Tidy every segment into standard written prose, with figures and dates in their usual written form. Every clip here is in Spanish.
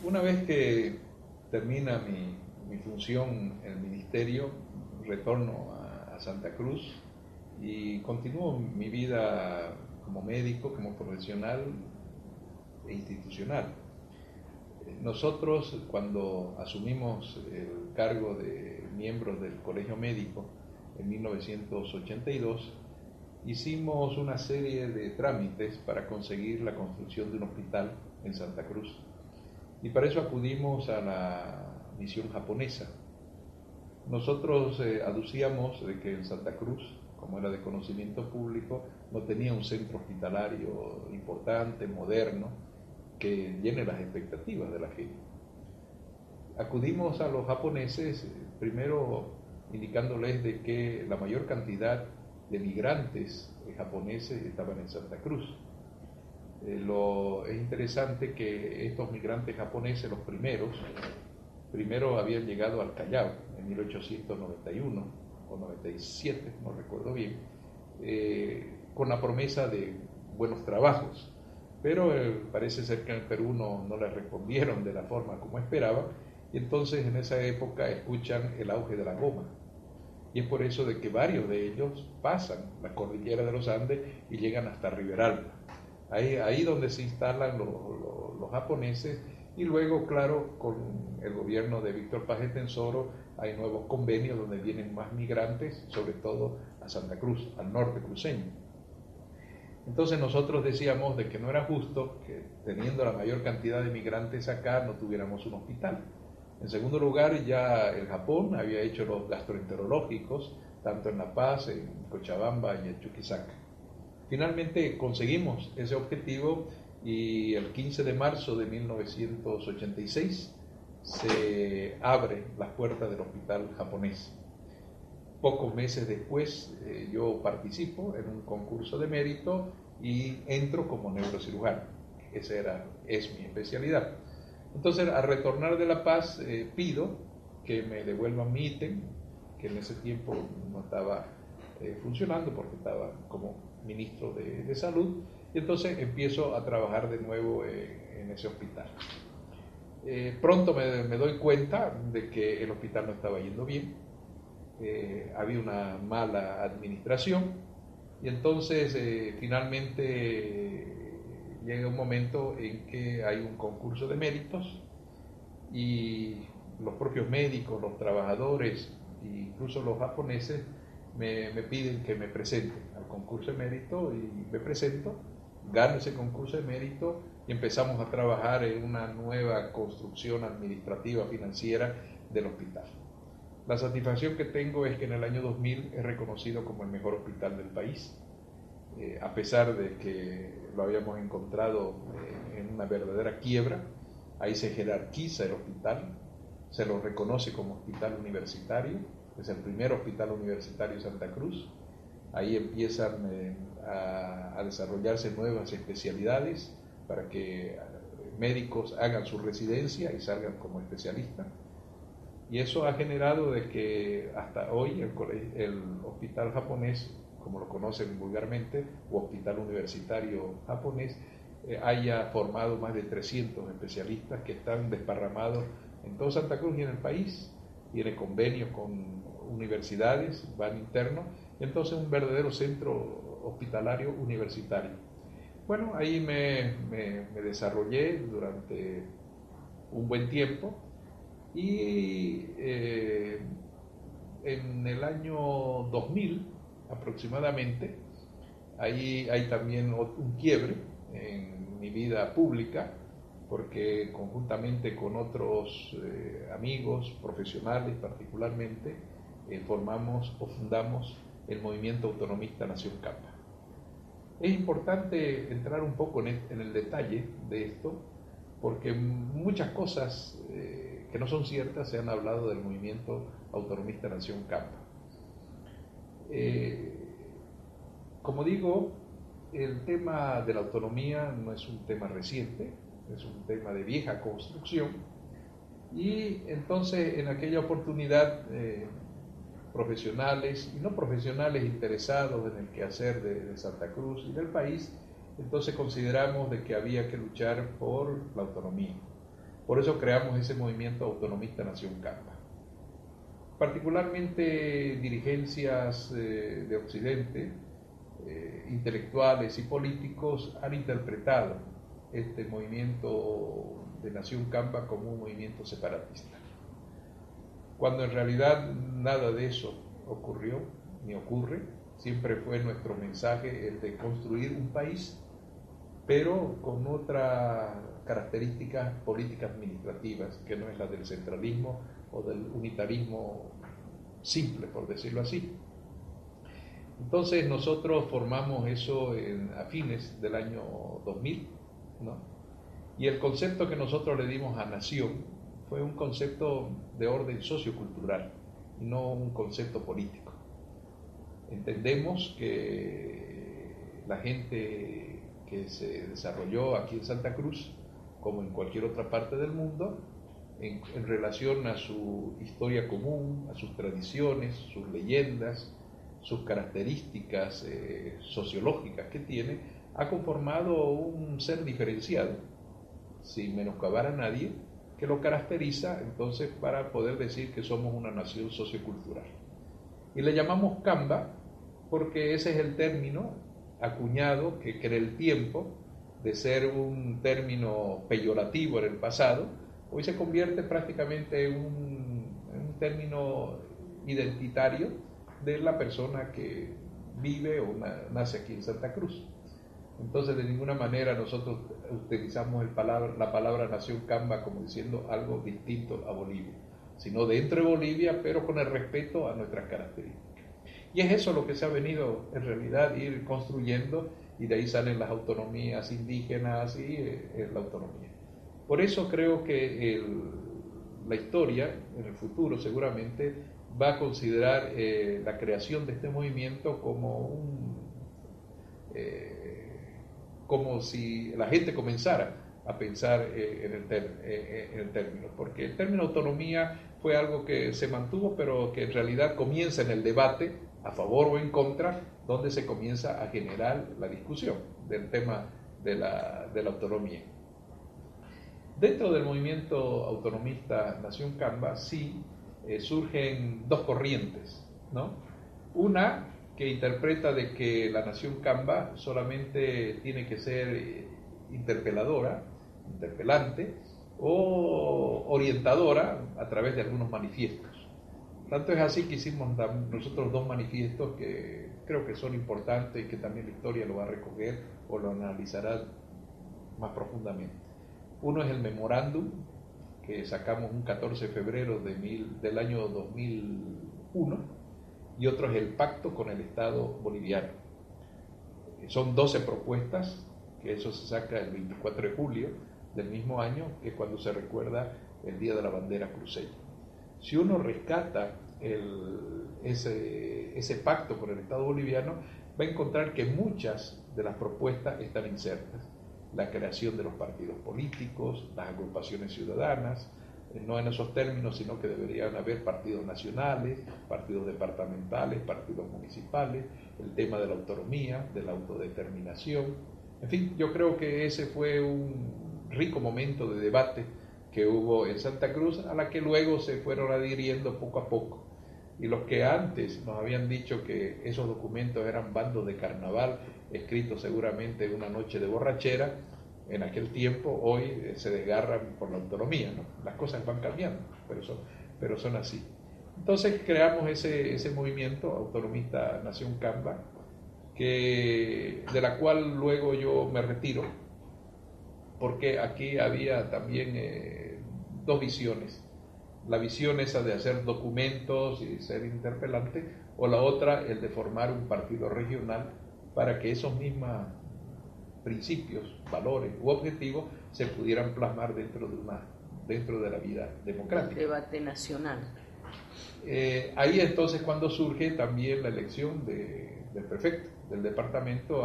Una vez que termina mi función en el ministerio, retorno a Santa Cruz y continúo mi vida como médico, como profesional e institucional. Nosotros, cuando asumimos el cargo de miembros del Colegio Médico en 1982, hicimos una serie de trámites para conseguir la construcción de un hospital en Santa Cruz. Y para eso acudimos a la misión japonesa. Nosotros aducíamos de que en Santa Cruz, como era de conocimiento público, no tenía un centro hospitalario importante, moderno, que llene las expectativas de la gente. Acudimos a los japoneses, primero indicándoles de que la mayor cantidad de migrantes japoneses estaban en Santa Cruz. Es interesante que estos migrantes japoneses, los primero habían llegado al Callao en 1891 o 97, no recuerdo bien, con la promesa de buenos trabajos, pero parece ser que en el Perú no les respondieron de la forma como esperaban, y entonces en esa época escuchan el auge de la goma, y es por eso de que varios de ellos pasan la cordillera de los Andes y llegan hasta Riberalba. Ahí donde se instalan los japoneses, y luego, claro, con el gobierno de Víctor Paz Tensoro hay nuevos convenios donde vienen más migrantes, sobre todo a Santa Cruz, al norte cruceño. Entonces nosotros decíamos de que no era justo que teniendo la mayor cantidad de migrantes acá no tuviéramos un hospital. En segundo lugar, ya el Japón había hecho los gastroenterológicos, tanto en La Paz, en Cochabamba y en Chuquisaca. Finalmente conseguimos ese objetivo y el 15 de marzo de 1986 se abren las puertas del hospital japonés. Pocos meses después yo participo en un concurso de mérito y entro como neurocirujano. Es mi especialidad. Entonces, al retornar de La Paz, pido que me devuelvan mi ítem, que en ese tiempo no estaba funcionando porque estaba como ministro de Salud, y entonces empiezo a trabajar de nuevo en ese hospital. Pronto me doy cuenta de que el hospital no estaba yendo bien, había una mala administración, y entonces finalmente llega un momento en que hay un concurso de méritos y los propios médicos, los trabajadores, incluso los japoneses, me piden que me presente al concurso de mérito, y me presento, gano ese concurso de mérito y empezamos a trabajar en una nueva construcción administrativa financiera del hospital. La satisfacción que tengo es que en el año 2000 es reconocido como el mejor hospital del país, a pesar de que lo habíamos encontrado en una verdadera quiebra. Ahí se jerarquiza el hospital, se lo reconoce como hospital universitario, es el primer hospital universitario de Santa Cruz. Ahí empiezan a desarrollarse nuevas especialidades para que médicos hagan su residencia y salgan como especialistas. Y eso ha generado de que hasta hoy el hospital japonés, como lo conocen vulgarmente, o hospital universitario japonés, haya formado más de 300 especialistas que están desparramados en todo Santa Cruz y en el país. Tiene convenios con universidades, van internos, entonces un verdadero centro hospitalario universitario. Bueno, ahí me desarrollé durante un buen tiempo, y en el año 2000 aproximadamente, ahí hay también un quiebre en mi vida pública, porque conjuntamente con otros amigos profesionales particularmente, formamos o fundamos el movimiento autonomista Nación Capa. Es importante entrar un poco en el detalle de esto, porque muchas cosas que no son ciertas se han hablado del movimiento autonomista Nación Capa. Como digo, el tema de la autonomía no es un tema reciente, es un tema de vieja construcción, y entonces en aquella oportunidad profesionales y no profesionales interesados en el quehacer de Santa Cruz y del país, entonces consideramos de que había que luchar por la autonomía. Por eso creamos ese movimiento autonomista Nación Camba. Particularmente dirigencias de Occidente, intelectuales y políticos han interpretado este movimiento de Nación Camba como un movimiento separatista, cuando en realidad nada de eso ocurrió ni ocurre. Siempre fue nuestro mensaje el de construir un país, pero con otras características políticas administrativas, que no es la del centralismo o del unitarismo simple, por decirlo así. Entonces nosotros formamos eso a fines del año 2000, ¿no? Y el concepto que nosotros le dimos a nación fue un concepto de orden sociocultural, no un concepto político. Entendemos que la gente que se desarrolló aquí en Santa Cruz, como en cualquier otra parte del mundo, en relación a su historia común, a sus tradiciones, sus leyendas, sus características sociológicas que tiene, ha conformado un ser diferenciado, sin menoscabar a nadie, que lo caracteriza entonces para poder decir que somos una nación sociocultural. Y le llamamos Camba porque ese es el término acuñado que en el tiempo, de ser un término peyorativo en el pasado, hoy se convierte prácticamente en un término identitario de la persona que vive o nace aquí en Santa Cruz. Entonces, de ninguna manera nosotros utilizamos la palabra Nación Camba como diciendo algo distinto a Bolivia, sino dentro de Bolivia, pero con el respeto a nuestras características. Y es eso lo que se ha venido en realidad ir construyendo, y de ahí salen las autonomías indígenas y la autonomía. Por eso creo que la historia, en el futuro seguramente, va a considerar la creación de este movimiento como si la gente comenzara a pensar en el término, porque el término autonomía fue algo que se mantuvo, pero que en realidad comienza en el debate, a favor o en contra, donde se comienza a generar la discusión del tema de la autonomía. Dentro del movimiento autonomista Nación Camba sí surgen dos corrientes, ¿no? Una que interpreta de que la Nación Camba solamente tiene que ser interpelante o orientadora a través de algunos manifiestos. Tanto es así que hicimos nosotros dos manifiestos que creo que son importantes y que también la historia lo va a recoger o lo analizará más profundamente. Uno es el memorándum que sacamos un 14 de febrero del año 2001, y otro es el pacto con el Estado boliviano. Son 12 propuestas, que eso se saca el 24 de julio del mismo año, que es cuando se recuerda el Día de la Bandera Cruceña. Si uno rescata ese pacto con el Estado boliviano, va a encontrar que muchas de las propuestas están insertas. La creación de los partidos políticos, las agrupaciones ciudadanas, no en esos términos, sino que deberían haber partidos nacionales, partidos departamentales, partidos municipales, el tema de la autonomía, de la autodeterminación. En fin, yo creo que ese fue un rico momento de debate que hubo en Santa Cruz, a la que luego se fueron adhiriendo poco a poco. Y los que antes nos habían dicho que esos documentos eran bandos de carnaval, escritos seguramente en una noche de borrachera, en aquel tiempo, hoy se desgarran por la autonomía, ¿no? Las cosas van cambiando, pero son así. Entonces creamos ese movimiento autonomista Nación Camba, de la cual luego yo me retiro, porque aquí había también dos visiones. La visión esa de hacer documentos y ser interpelante, o la otra, el de formar un partido regional para que esos mismos principios, valores u objetivos se pudieran plasmar dentro de la vida democrática. El debate nacional. Ahí entonces cuando surge también la elección del prefecto del departamento,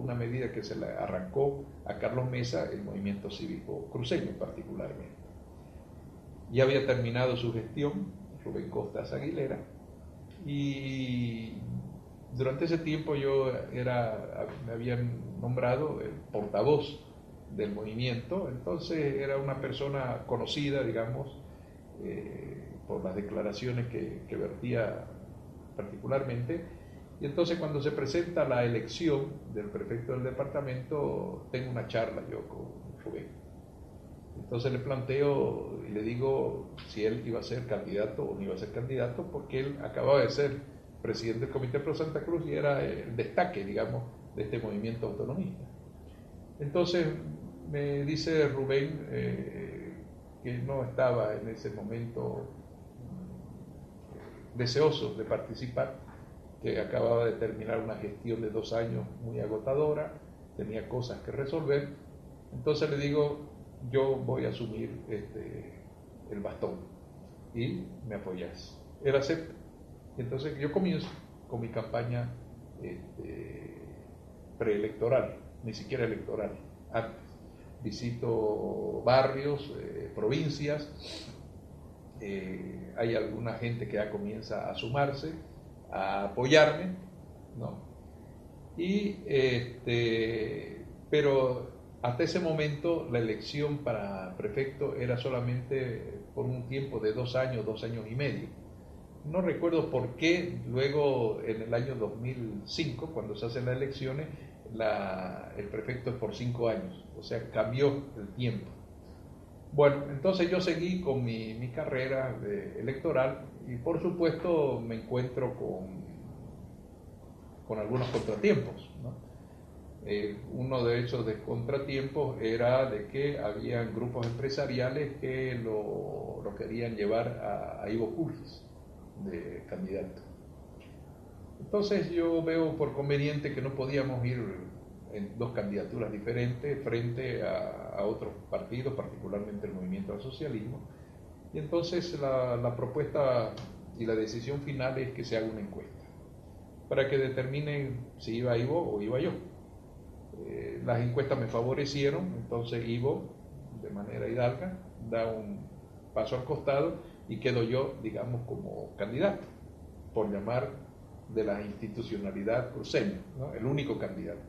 una medida que se le arrancó a Carlos Mesa, el movimiento cívico cruceño particularmente. Ya había terminado su gestión Rubén Costas Aguilera, y durante ese tiempo me habían nombrado el portavoz del movimiento. Entonces era una persona conocida, digamos, por las declaraciones que vertía particularmente. Y entonces cuando se presenta la elección del prefecto del departamento, tengo una charla yo con Rubén. Entonces le planteo y le digo si él iba a ser candidato o no iba a ser candidato, porque él acababa de ser presidente del Comité Pro Santa Cruz y era el destaque, digamos, de este movimiento autonomista. Entonces me dice Rubén que no estaba en ese momento deseoso de participar, que acababa de terminar una gestión de 2 años muy agotadora, tenía cosas que resolver. Entonces le digo, yo voy a asumir el bastón y me apoyas. Él acepta. Entonces yo comienzo con mi campaña preelectoral, ni siquiera electoral, antes. Visito barrios, provincias, hay alguna gente que ya comienza a sumarse, a apoyarme, ¿no? Pero hasta ese momento la elección para prefecto era solamente por un tiempo de 2 años, 2 años y medio. No recuerdo por qué luego en el año 2005, cuando se hacen las elecciones, el prefecto es por 5 años, o sea, cambió el tiempo. Bueno, entonces yo seguí con mi carrera electoral y por supuesto me encuentro con algunos contratiempos, ¿no? Uno de esos de contratiempos era de que había grupos empresariales que lo querían llevar a Ivo Kurgis de candidato. Entonces yo veo por conveniente que no podíamos ir en 2 candidaturas diferentes frente a otros partidos, particularmente el Movimiento al Socialismo, y entonces la propuesta y la decisión final es que se haga una encuesta para que determinen si iba Ivo o iba yo. Las encuestas me favorecieron, entonces Ivo, de manera hidalga, da un paso al costado y quedo yo, digamos, como candidato, por llamar de la institucionalidad cruceña, ¿no? El único candidato.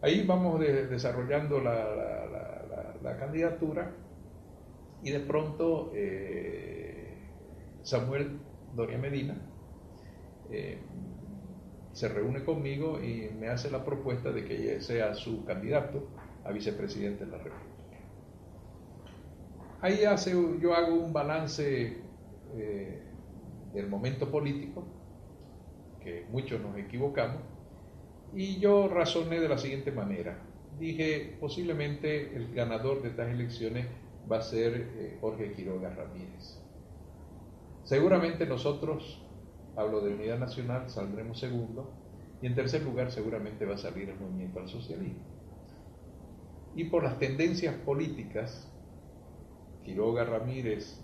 Ahí vamos desarrollando la candidatura y de pronto Samuel Doria Medina se reúne conmigo y me hace la propuesta de que sea su candidato a vicepresidente de la República. Ahí yo hago un balance del momento político, que muchos nos equivocamos, y yo razoné de la siguiente manera. Dije, posiblemente el ganador de estas elecciones va a ser Jorge Quiroga Ramírez. Seguramente nosotros, hablo de Unidad Nacional, saldremos segundo, y en tercer lugar seguramente va a salir el Movimiento al Socialismo. Y por las tendencias políticas, Quiroga Ramírez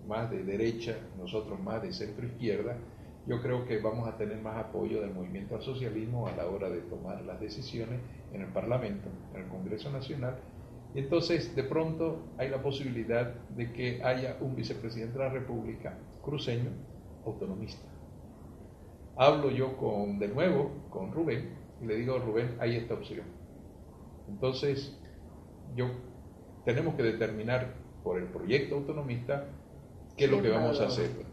más de derecha, nosotros más de centro izquierda, yo creo que vamos a tener más apoyo del Movimiento al Socialismo a la hora de tomar las decisiones en el Parlamento, en el Congreso Nacional, y entonces de pronto hay la posibilidad de que haya un vicepresidente de la República cruceño autonomista. Hablo yo de nuevo con Rubén y le digo, Rubén, hay esta opción. Entonces tenemos que determinar por el proyecto autonomista qué es lo que vamos a hacer.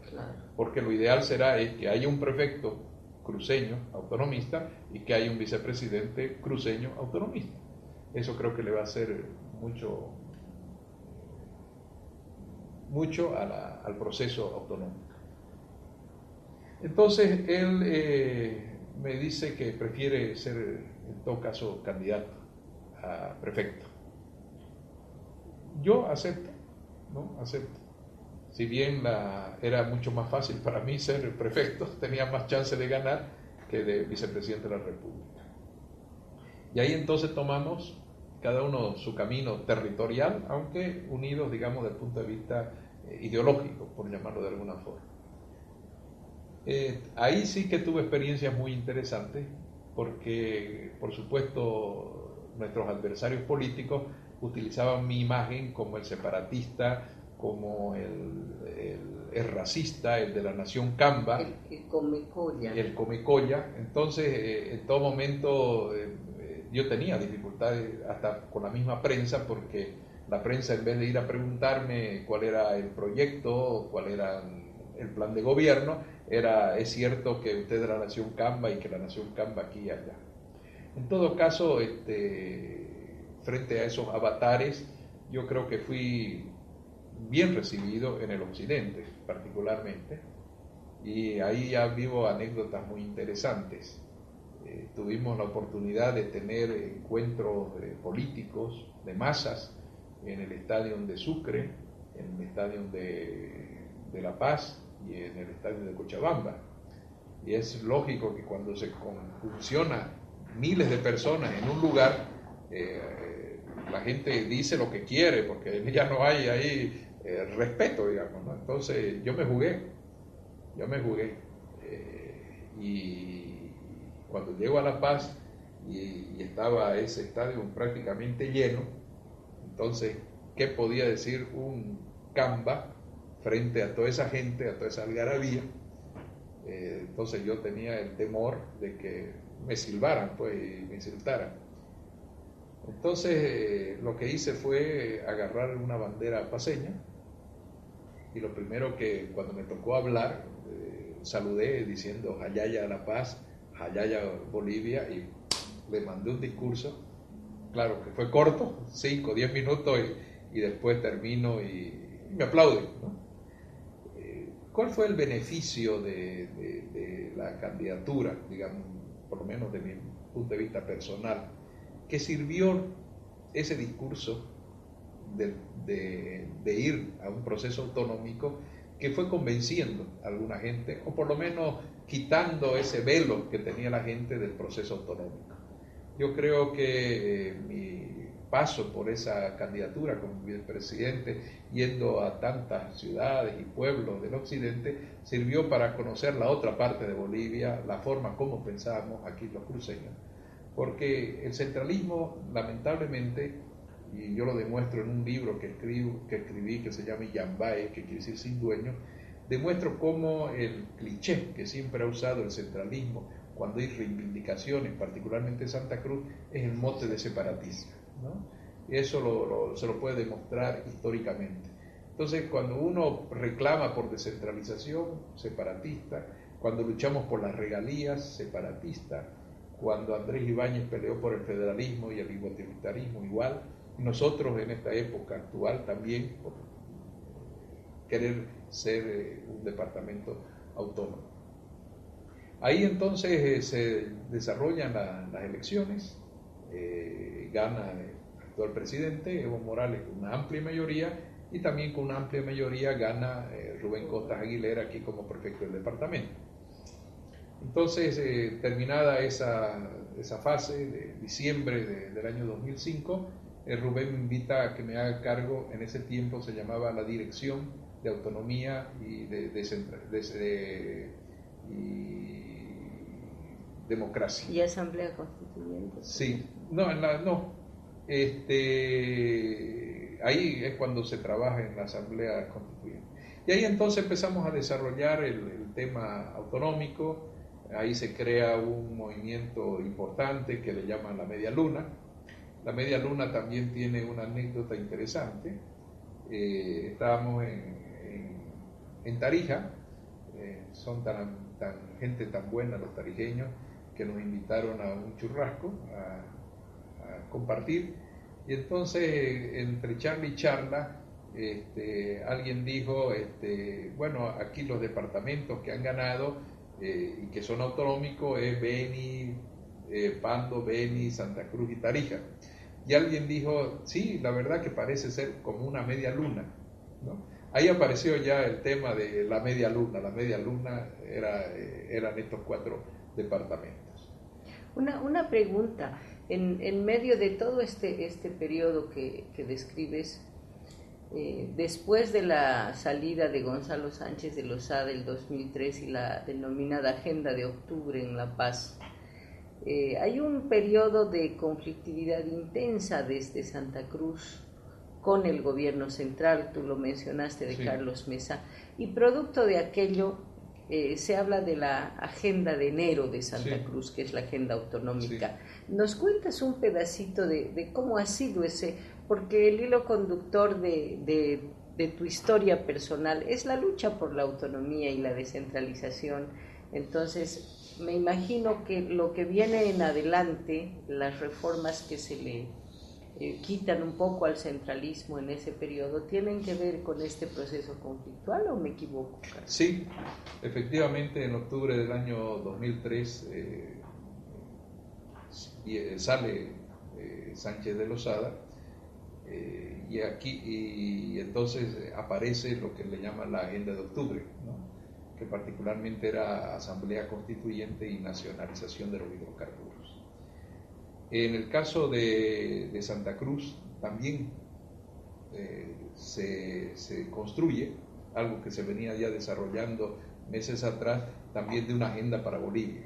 Porque lo ideal será que haya un prefecto cruceño autonomista y que haya un vicepresidente cruceño autonomista. Eso creo que le va a hacer mucho al proceso autonómico. Entonces él me dice que prefiere ser en todo caso candidato a prefecto. Yo acepto, ¿no? Acepto. Si bien era mucho más fácil para mí ser prefecto, tenía más chance de ganar que de vicepresidente de la República. Y ahí entonces tomamos cada uno su camino territorial, aunque unidos, digamos, desde el punto de vista ideológico, por llamarlo de alguna forma. Ahí sí que tuve experiencias muy interesantes, porque, por supuesto, nuestros adversarios políticos utilizaban mi imagen como el separatista, como el racista, el de la nación Camba, el Comecolla. El Comecolla. Entonces, en todo momento yo tenía dificultades hasta con la misma prensa, porque la prensa, en vez de ir a preguntarme cuál era el proyecto, cuál era el plan de gobierno, es cierto que usted es de la Nación Camba y que la Nación Camba aquí y allá. En todo caso, frente a esos avatares, yo creo que fui bien recibido en el occidente, particularmente, y ahí ya vivo anécdotas muy interesantes. Tuvimos la oportunidad de tener encuentros políticos de masas en el estadio de Sucre, en el estadio de La Paz y en el estadio de Cochabamba. Y es lógico que cuando se conjunciona miles de personas en un lugar, la gente dice lo que quiere, porque ya no hay ahí respeto, digamos, ¿no? Entonces yo me jugué. Y cuando llego a La Paz y estaba ese estadio prácticamente lleno, entonces, ¿qué podía decir un Camba frente a toda esa gente, a toda esa algarabía? Entonces yo tenía el temor de que me silbaran, pues, y me insultaran. Entonces lo que hice fue agarrar una bandera paceña, y lo primero que cuando me tocó hablar, saludé diciendo Jayaya La Paz, Jayaya Bolivia, y le mandé un discurso, claro que fue corto, 5 o 10 minutos, y después termino y me aplauden, ¿no? ¿Cuál fue el beneficio de la candidatura, digamos, por lo menos de mi punto de vista personal? Que sirvió ese discurso de ir a un proceso autonómico, que fue convenciendo a alguna gente, o por lo menos quitando ese velo que tenía la gente del proceso autonómico. Yo creo que mi paso por esa candidatura como vicepresidente, yendo a tantas ciudades y pueblos del occidente, sirvió para conocer la otra parte de Bolivia, la forma como pensábamos aquí los cruceños. Porque el centralismo, lamentablemente, y yo lo demuestro en un libro que escribí que se llama Yambae, que quiere decir sin dueño, demuestro cómo el cliché que siempre ha usado el centralismo cuando hay reivindicaciones, particularmente en Santa Cruz, es el mote de separatismo, ¿no? Y eso se lo puede demostrar históricamente. Entonces, cuando uno reclama por descentralización, separatista; cuando luchamos por las regalías, separatista; cuando Andrés Ibáñez peleó por el federalismo y el igualitarismo, igual; y nosotros en esta época actual también por querer ser un departamento autónomo. Ahí entonces se desarrollan las elecciones, gana el actual presidente Evo Morales con una amplia mayoría, y también con una amplia mayoría gana Rubén Costas Aguilera aquí como prefecto del departamento. Entonces, terminada esa fase de diciembre del año 2005, Rubén me invita a que me haga cargo. En ese tiempo se llamaba la Dirección de Autonomía y Democracia. ¿Y Asamblea Constituyente? Sí, no, ahí es cuando se trabaja en la Asamblea Constituyente. Y ahí entonces empezamos a desarrollar el tema autonómico. Ahí se crea un movimiento importante que le llaman la Media Luna. La Media Luna también tiene una anécdota interesante. Estábamos en Tarija, son gente tan buena los tarijeños, que nos invitaron a un churrasco a compartir. Y entonces, entre charla y charla, alguien dijo, bueno, aquí los departamentos que han ganado y que son autonómicos es Beni, Pando, Beni, Santa Cruz y Tarija. Y alguien dijo, sí, la verdad que parece ser como una media luna, ¿no? Ahí apareció ya el tema de la media luna. La media luna eran estos 4 departamentos. Una pregunta, en medio de todo este periodo que describes, después de la salida de Gonzalo Sánchez de Lozada del 2003 y la denominada Agenda de Octubre en La Paz, hay un periodo de conflictividad intensa desde Santa Cruz con el gobierno central, tú lo mencionaste, de sí, Carlos Mesa, y producto de aquello se habla de la agenda de enero de Santa Sí. Cruz, que es la agenda autonómica. Sí. ¿Nos cuentas un pedacito de cómo ha sido ese? Porque el hilo conductor de tu historia personal es la lucha por la autonomía y la descentralización. Entonces, me imagino que lo que viene en adelante, las reformas que se le quitan un poco al centralismo en ese periodo, ¿tienen que ver con este proceso conflictual o me equivoco, Carlos? Sí, efectivamente en octubre del año 2003 sale Sánchez de Lozada y entonces aparece lo que le llaman la Agenda de Octubre, ¿no? Que particularmente era Asamblea Constituyente y nacionalización de los hidrocarburos. En el caso de Santa Cruz también se construye algo que se venía ya desarrollando meses atrás, también de una agenda para Bolivia.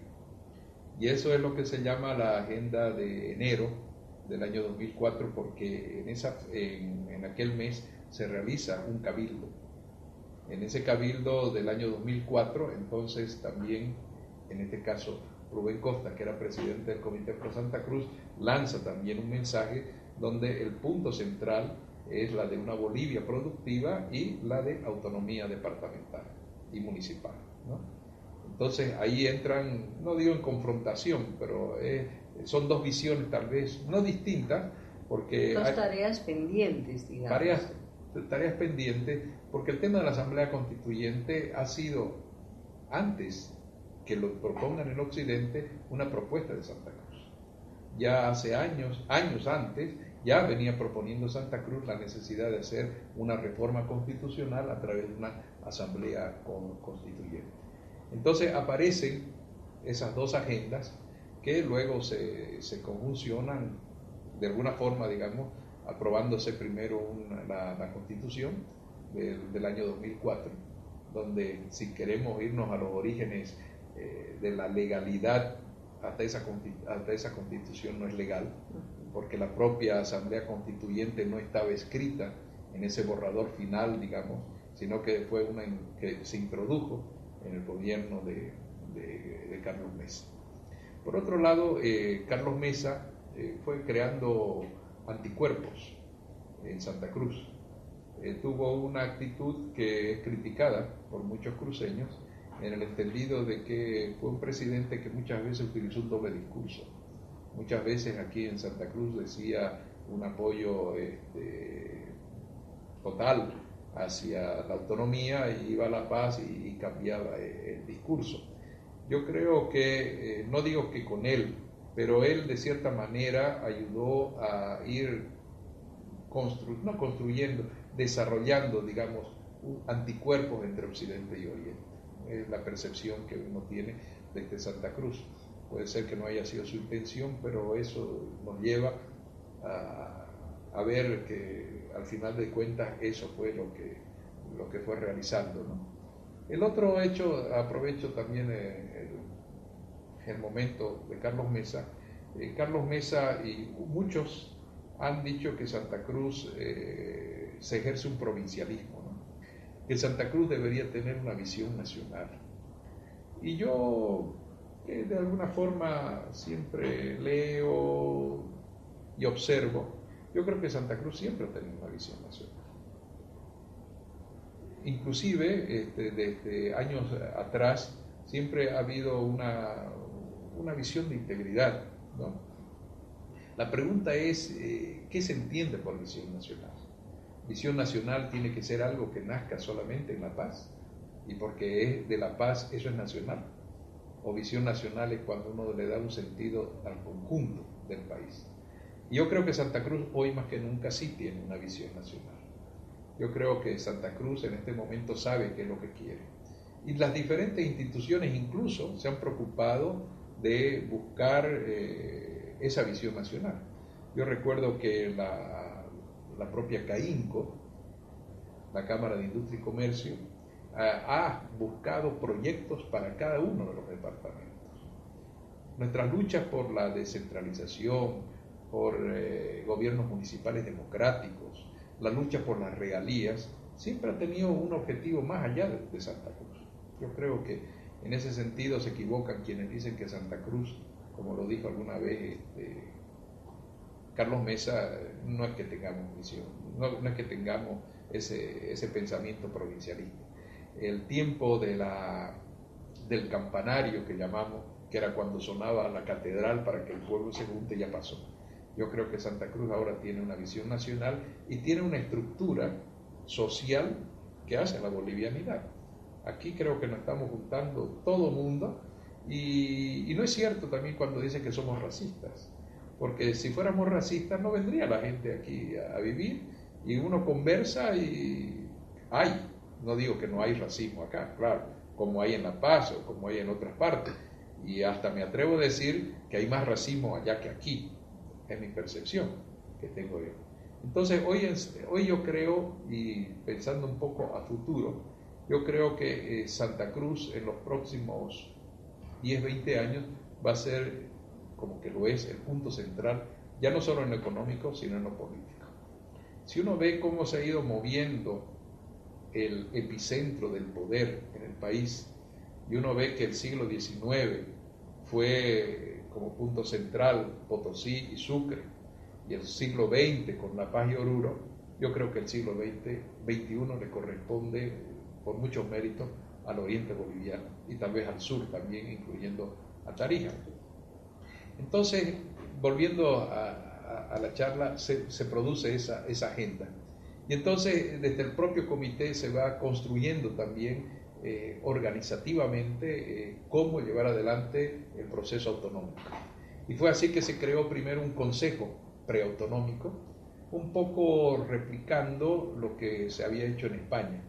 Y eso es lo que se llama la agenda de enero del año 2004, porque en aquel mes se realiza un cabildo. En ese cabildo del año 2004, entonces también, en este caso, Rubén Costa, que era presidente del Comité Pro Santa Cruz, lanza también un mensaje donde el punto central es la de una Bolivia productiva y la de autonomía departamental y municipal, ¿no? Entonces ahí entran, no digo en confrontación, pero son dos visiones tal vez no distintas, porque Dos hay tareas pendientes, digamos. tareas pendientes, porque el tema de la Asamblea Constituyente ha sido, antes que lo propongan en el Occidente, una propuesta de Santa Cruz. Ya hace años antes, ya venía proponiendo Santa Cruz la necesidad de hacer una reforma constitucional a través de una asamblea constituyente. Entonces aparecen esas dos agendas que luego se conjuncionan de alguna forma, digamos, aprobándose primero la Constitución del año 2004, donde si queremos irnos a los orígenes de la legalidad, hasta esa Constitución no es legal, porque la propia Asamblea Constituyente no estaba escrita en ese borrador final, digamos, sino que fue una que se introdujo en el gobierno de Carlos Mesa. Por otro lado, Carlos Mesa fue creando anticuerpos en Santa Cruz. Tuvo una actitud que es criticada por muchos cruceños, en el entendido de que fue un presidente que muchas veces utilizó un doble discurso. Muchas veces aquí en Santa Cruz decía un apoyo total hacia la autonomía y iba a la paz y cambiaba el discurso. Yo creo que, no digo que con él, pero él de cierta manera ayudó a ir no construyendo, desarrollando, digamos, anticuerpos entre Occidente y Oriente. Es la percepción que uno tiene desde Santa Cruz. Puede ser que no haya sido su intención, pero eso nos lleva a ver que al final de cuentas eso fue lo que fue realizando, ¿no? El otro hecho, aprovecho también el momento de Carlos Mesa. Carlos Mesa y muchos han dicho que Santa Cruz se ejerce un provincialismo, ¿no? Que Santa Cruz debería tener una visión nacional. Y yo, que de alguna forma siempre leo y observo, yo creo que Santa Cruz siempre ha tenido una visión nacional. Inclusive, desde años atrás, siempre ha habido una visión de integridad, ¿no? La pregunta es, ¿qué se entiende por visión nacional? Visión nacional tiene que ser algo que nazca solamente en la paz, y porque es de la paz, eso es nacional. O visión nacional es cuando uno le da un sentido al conjunto del país. Y yo creo que Santa Cruz hoy más que nunca sí tiene una visión nacional. Yo creo que Santa Cruz en este momento sabe qué es lo que quiere. Y las diferentes instituciones incluso se han preocupado de buscar esa visión nacional. Yo recuerdo que la propia CAINCO, la Cámara de Industria y Comercio, ha buscado proyectos para cada uno de los departamentos. Nuestras luchas por la descentralización, por gobiernos municipales democráticos, la lucha por las regalías, siempre ha tenido un objetivo más allá de Santa Cruz. Yo creo que en ese sentido se equivocan quienes dicen que Santa Cruz, como lo dijo alguna vez Carlos Mesa, no es que tengamos visión, no es que tengamos ese pensamiento provincialista. El tiempo del campanario que llamamos, que era cuando sonaba la catedral para que el pueblo se junte, ya pasó. Yo creo que Santa Cruz ahora tiene una visión nacional y tiene una estructura social que hace la bolivianidad. Aquí creo que nos estamos juntando todo el mundo y no es cierto también cuando dicen que somos racistas, porque si fuéramos racistas no vendría la gente aquí a vivir y uno conversa y no digo que no hay racismo acá, claro, como hay en La Paz o como hay en otras partes, y hasta me atrevo a decir que hay más racismo allá que aquí, es mi percepción que tengo yo. Entonces hoy yo creo, y pensando un poco a futuro, yo creo que Santa Cruz en los próximos 10, 20 años va a ser, como que lo es, el punto central, ya no solo en lo económico, sino en lo político. Si uno ve cómo se ha ido moviendo el epicentro del poder en el país, y uno ve que el siglo XIX fue como punto central Potosí y Sucre, y el siglo XX con La Paz y Oruro, yo creo que el siglo XXI le corresponde por muchos méritos al oriente boliviano y tal vez al sur también, incluyendo a Tarija. Entonces, volviendo a la charla, se produce esa agenda. Y entonces, desde el propio comité se va construyendo también organizativamente cómo llevar adelante el proceso autonómico. Y fue así que se creó primero un consejo preautonómico, un poco replicando lo que se había hecho en España.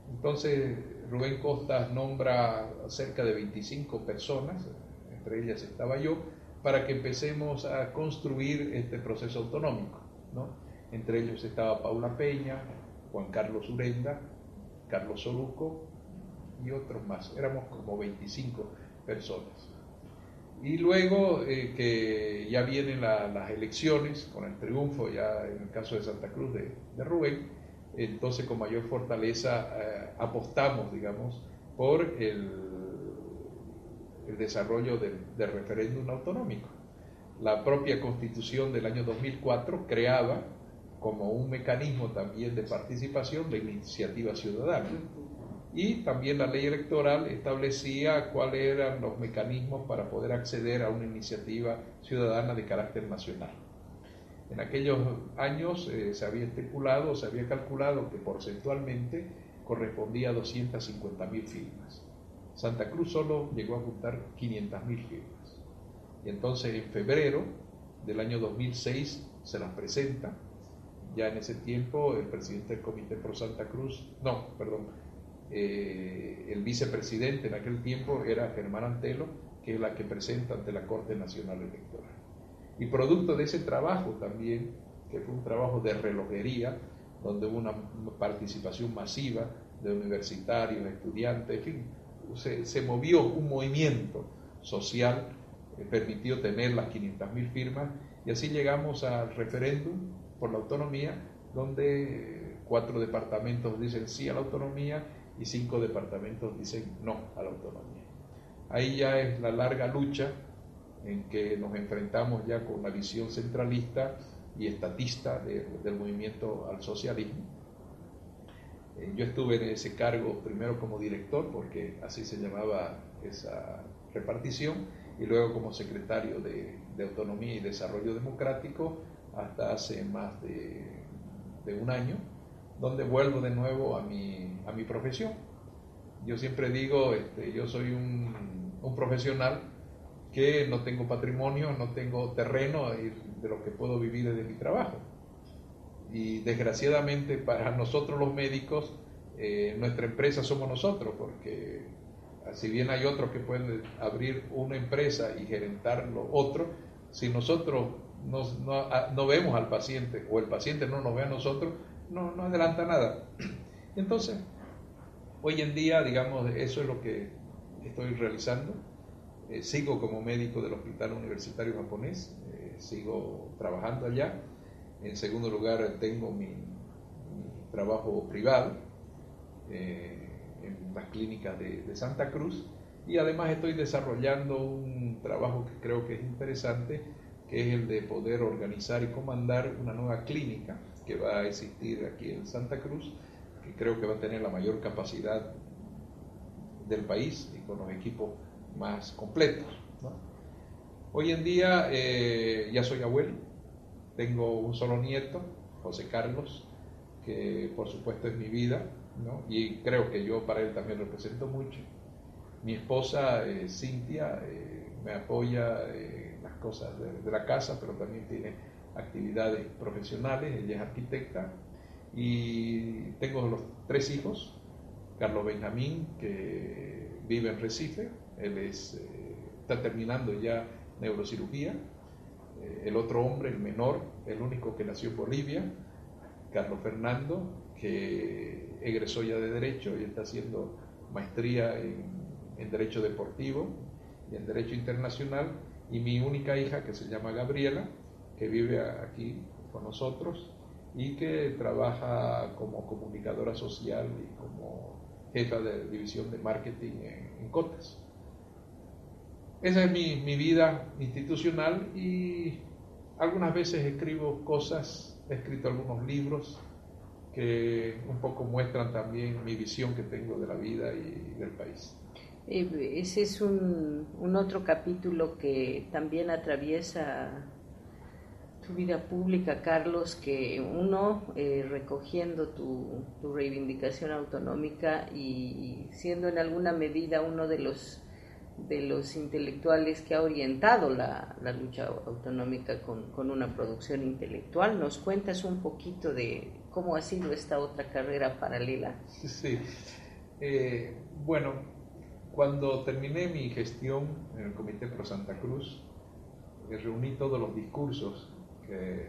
Entonces Rubén Costas nombra cerca de 25 personas, entre ellas estaba yo, para que empecemos a construir este proceso autonómico, ¿no? Entre ellos estaba Paula Peña, Juan Carlos Urenda, Carlos Soruco y otros más. Éramos como 25 personas. Y luego que ya vienen las elecciones, con el triunfo ya en el caso de Santa Cruz de Rubén, entonces con mayor fortaleza apostamos, digamos, por el desarrollo del referéndum autonómico. La propia Constitución del año 2004 creaba como un mecanismo también de participación de iniciativa ciudadana. Y también la ley electoral establecía cuáles eran los mecanismos para poder acceder a una iniciativa ciudadana de carácter nacional. En aquellos años se había calculado que porcentualmente correspondía a 250.000 firmas. Santa Cruz solo llegó a juntar 500.000 firmas. Y entonces en febrero del año 2006 se las presenta. Ya en ese tiempo el presidente del Comité Pro Santa Cruz, el vicepresidente en aquel tiempo era Germán Antelo, que es la que presenta ante la Corte Nacional Electoral. Y producto de ese trabajo también, que fue un trabajo de relojería, donde hubo una participación masiva de universitarios, estudiantes, en fin, se movió un movimiento social, permitió tener las 500.000 firmas, y así llegamos al referéndum por la autonomía, donde 4 departamentos dicen sí a la autonomía y 5 departamentos dicen no a la autonomía. Ahí ya es la larga lucha en que nos enfrentamos ya con la visión centralista y estatista del movimiento al socialismo. Yo estuve en ese cargo primero como director, porque así se llamaba esa repartición, y luego como secretario de Autonomía y Desarrollo Democrático hasta hace más de un año, donde vuelvo de nuevo a mi profesión. Yo siempre digo, yo soy un profesional que no tengo patrimonio, no tengo terreno de lo que puedo vivir de mi trabajo. Y desgraciadamente para nosotros los médicos, nuestra empresa somos nosotros, porque si bien hay otros que pueden abrir una empresa y gerentar lo otro, si nosotros no vemos al paciente o el paciente no nos ve a nosotros, no adelanta nada. Entonces, hoy en día, digamos, eso es lo que estoy realizando. Sigo como médico del Hospital Universitario Japonés, sigo trabajando allá. En segundo lugar, tengo mi trabajo privado. en las clínicas de Santa Cruz, y además estoy desarrollando un trabajo que creo que es interesante, que es el de poder organizar y comandar una nueva clínica que va a existir aquí en Santa Cruz, que creo que va a tener la mayor capacidad del país y con los equipos más completos, ¿no? Hoy en día ya soy abuelo, tengo un solo nieto, José Carlos, que por supuesto es mi vida, ¿no? Y creo que yo para él también represento mucho. Mi esposa, Cintia, me apoya en las cosas de la casa, pero también tiene actividades profesionales, ella es arquitecta, y tengo los 3 hijos. Carlos Benjamín, que vive en Recife, él está terminando ya neurocirugía. El otro hombre, el menor, el único que nació en Bolivia, Carlos Fernando, que egresó ya de Derecho y está haciendo maestría en Derecho Deportivo y en Derecho Internacional, y mi única hija, que se llama Gabriela, que vive aquí con nosotros y que trabaja como comunicadora social y como jefa de división de marketing en Cotas. Esa es mi vida institucional, y algunas veces escribo cosas, he escrito algunos libros que un poco muestran también mi visión que tengo de la vida y del país. Ese es un otro capítulo que también atraviesa tu vida pública, Carlos, que uno recogiendo tu reivindicación autonómica y siendo en alguna medida uno de los intelectuales que ha orientado la lucha autonómica con una producción intelectual. ¿Nos cuentas un poquito de cómo ha sido esta otra carrera paralela? Sí, bueno, cuando terminé mi gestión en el Comité Pro Santa Cruz, reuní todos los discursos que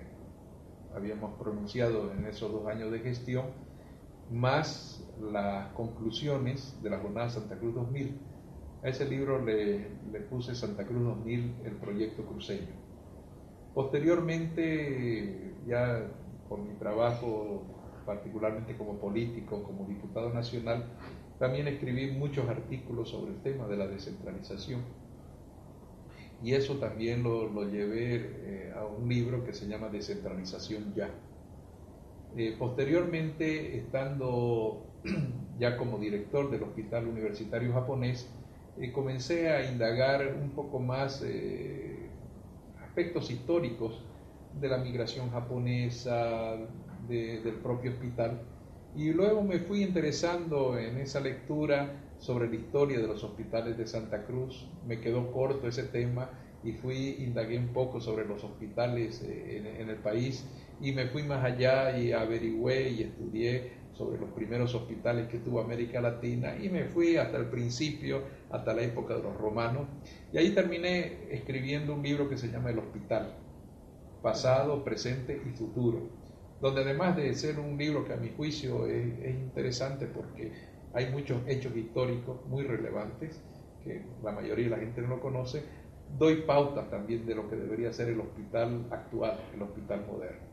habíamos pronunciado en esos 2 años de gestión, más las conclusiones de la Jornada Santa Cruz 2000. A ese libro le puse Santa Cruz 2000, el proyecto cruceño. Posteriormente, ya por mi trabajo, particularmente como político, como diputado nacional, también escribí muchos artículos sobre el tema de la descentralización. Y eso también lo llevé a un libro que se llama Descentralización Ya. Posteriormente, estando ya como director del Hospital Universitario Japonés, comencé a indagar un poco más aspectos históricos de la migración japonesa, del propio hospital, y luego me fui interesando en esa lectura sobre la historia de los hospitales de Santa Cruz. Me quedó corto ese tema y indagué un poco sobre los hospitales en el país, y me fui más allá y averigüé y estudié sobre los primeros hospitales que tuvo América Latina, y me fui hasta el principio, hasta la época de los romanos, y ahí terminé escribiendo un libro que se llama El Hospital, pasado, presente y futuro, donde además de ser un libro que a mi juicio es interesante porque hay muchos hechos históricos muy relevantes que la mayoría de la gente no lo conoce, doy pautas también de lo que debería ser el hospital actual, el hospital moderno.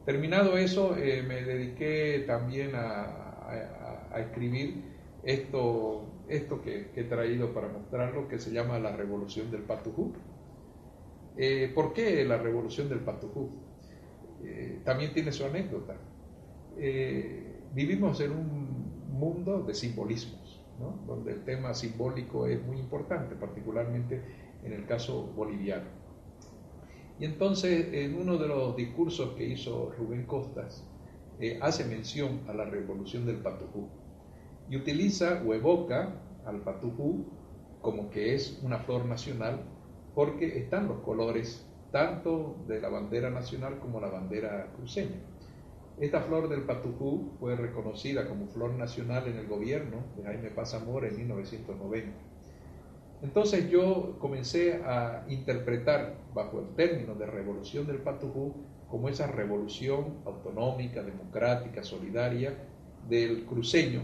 Terminado eso, me dediqué también a escribir esto que he traído para mostrarlo, que se llama La Revolución del Patujú. ¿Por qué la Revolución del Patujú? También tiene su anécdota. Vivimos en un mundo de simbolismos, ¿no? Donde el tema simbólico es muy importante, particularmente en el caso boliviano. Y entonces, en uno de los discursos que hizo Rubén Costas, hace mención a la Revolución del Patujú y utiliza o evoca al Patujú como que es una flor nacional, porque están los colores tanto de la bandera nacional como la bandera cruceña. Esta flor del Patujú fue reconocida como flor nacional en el gobierno de Jaime Paz Zamora en 1990. Entonces yo comencé a interpretar bajo el término de Revolución del Patujú como esa revolución autonómica, democrática, solidaria del cruceño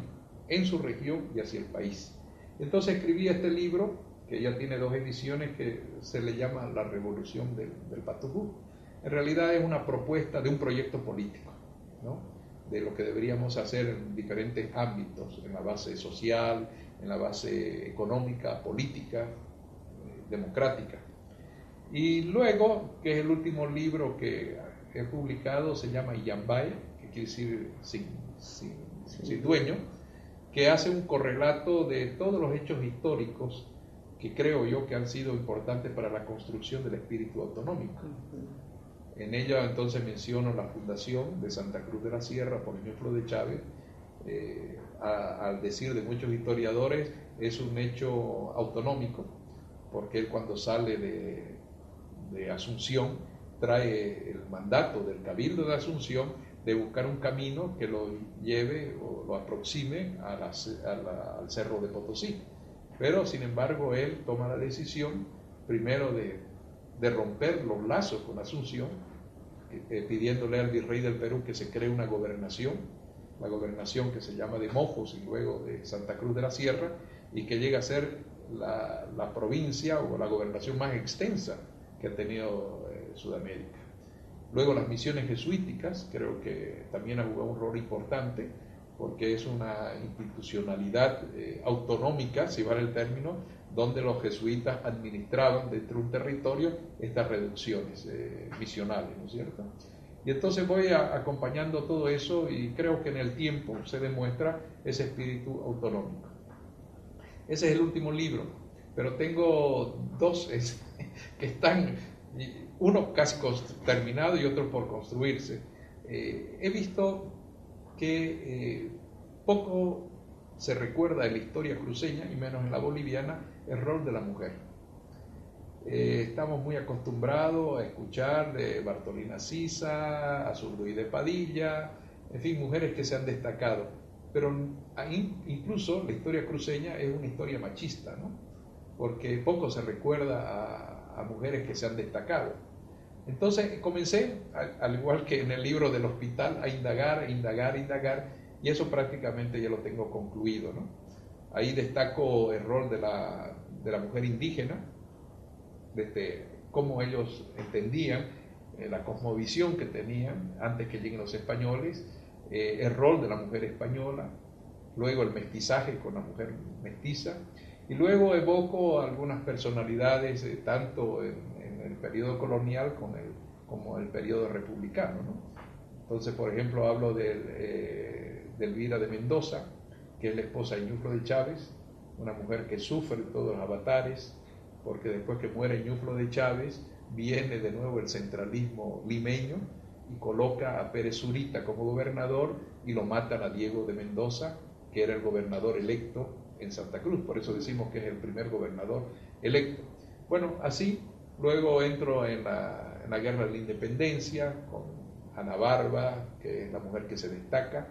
en su región y hacia el país. Entonces escribí este libro, que ya tiene 2 ediciones, que se le llama La Revolución del Patujú. En realidad es una propuesta de un proyecto político, ¿no? de lo que deberíamos hacer en diferentes ámbitos, en la base social, en la base económica, política, democrática. Y luego, que es el último libro que he publicado, se llama Yambay, que quiere decir sin dueño, que hace un correlato de todos los hechos históricos que creo yo que han sido importantes para la construcción del espíritu autonómico. En ella entonces menciono la fundación de Santa Cruz de la Sierra por Ñuflo de Chávez. Al decir de muchos historiadores, es un hecho autonómico, porque él cuando sale de Asunción trae el mandato del Cabildo de Asunción de buscar un camino que lo lleve o lo aproxime al Cerro de Potosí. Pero sin embargo él toma la decisión primero de romper los lazos con Asunción, pidiéndole al virrey del Perú que se cree una gobernación, la gobernación que se llama de Mojos y luego de Santa Cruz de la Sierra, y que llega a ser la provincia o la gobernación más extensa que ha tenido Sudamérica. Luego las misiones jesuíticas, creo que también ha jugado un rol importante, porque es una institucionalidad autonómica, si vale el término, donde los jesuitas administraban dentro de un territorio estas reducciones misionales, ¿no es cierto? Y entonces voy acompañando todo eso y creo que en el tiempo se demuestra ese espíritu autonómico. Ese es el último libro, pero tengo dos que están, uno casi terminado y otro por construirse. He visto que poco se recuerda en la historia cruceña, y menos en la boliviana, el rol de la mujer. Estamos muy acostumbrados a escuchar de Bartolina Sisa, Azurduy de Padilla, en fin, mujeres que se han destacado, pero incluso la historia cruceña es una historia machista, ¿no? Porque poco se recuerda a mujeres que se han destacado. Entonces comencé, al igual que en el libro del hospital, a indagar, y eso prácticamente ya lo tengo concluido, ¿no? Ahí destaco el rol de la mujer indígena, desde cómo ellos entendían la cosmovisión que tenían antes que lleguen los españoles, el rol de la mujer española, luego el mestizaje con la mujer mestiza, y luego evoco algunas personalidades tanto en el periodo colonial como el periodo republicano, ¿no? Entonces, por ejemplo, hablo de Elvira de Mendoza, que es la esposa de Ñuflo de Chávez, una mujer que sufre todos los avatares, porque después que muere Ñuflo de Chávez, viene de nuevo el centralismo limeño y coloca a Pérez Zurita como gobernador y lo matan a Diego de Mendoza, que era el gobernador electo en Santa Cruz, por eso decimos que es el primer gobernador electo. Bueno, así luego entro en la guerra de la independencia con Ana Barba, que es la mujer que se destaca.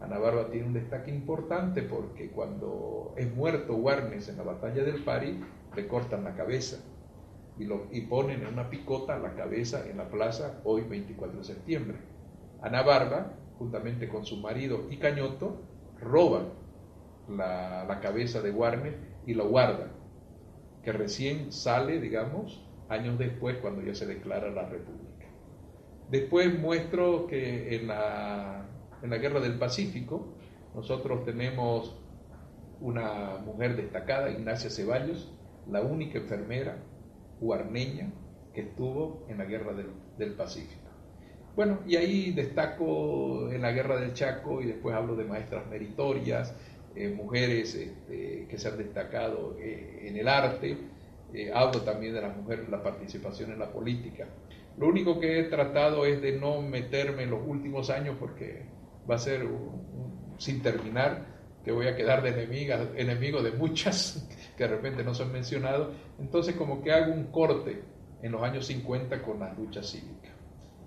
Ana Barba tiene un destaque importante porque cuando es muerto Warnes en la batalla del Pari, le cortan la cabeza y ponen en una picota la cabeza en la plaza hoy 24 de septiembre. Ana Barba, juntamente con su marido y Cañoto, roban la cabeza de Warnes y lo guardan, que recién sale, digamos, años después cuando ya se declara la República. Después muestro que en la Guerra del Pacífico nosotros tenemos una mujer destacada, Ignacia Ceballos, la única enfermera guarneña que estuvo en la Guerra del Pacífico. Bueno, y ahí destaco en la Guerra del Chaco y después hablo de maestras meritorias, mujeres que se han destacado en el arte, hablo también de las mujeres, la participación en la política. Lo único que he tratado es de no meterme en los últimos años porque va a ser sin terminar, que voy a quedar de enemigo de muchas que de repente no son mencionados. Entonces como que hago un corte en los años 50 con las luchas cívicas.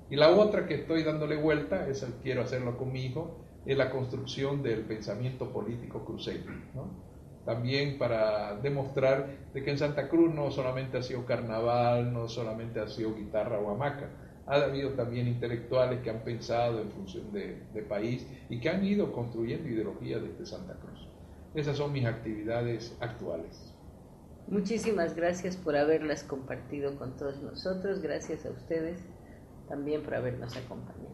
Y la otra que estoy dándole vuelta, quiero hacerlo con mi hijo, es la construcción del pensamiento político cruceño, ¿no? También para demostrar de que en Santa Cruz no solamente ha sido carnaval, no solamente ha sido guitarra o hamaca, ha habido también intelectuales que han pensado en función de país y que han ido construyendo ideología desde Santa Cruz. Esas son mis actividades actuales. Muchísimas gracias por haberlas compartido con todos nosotros, gracias a ustedes también por habernos acompañado.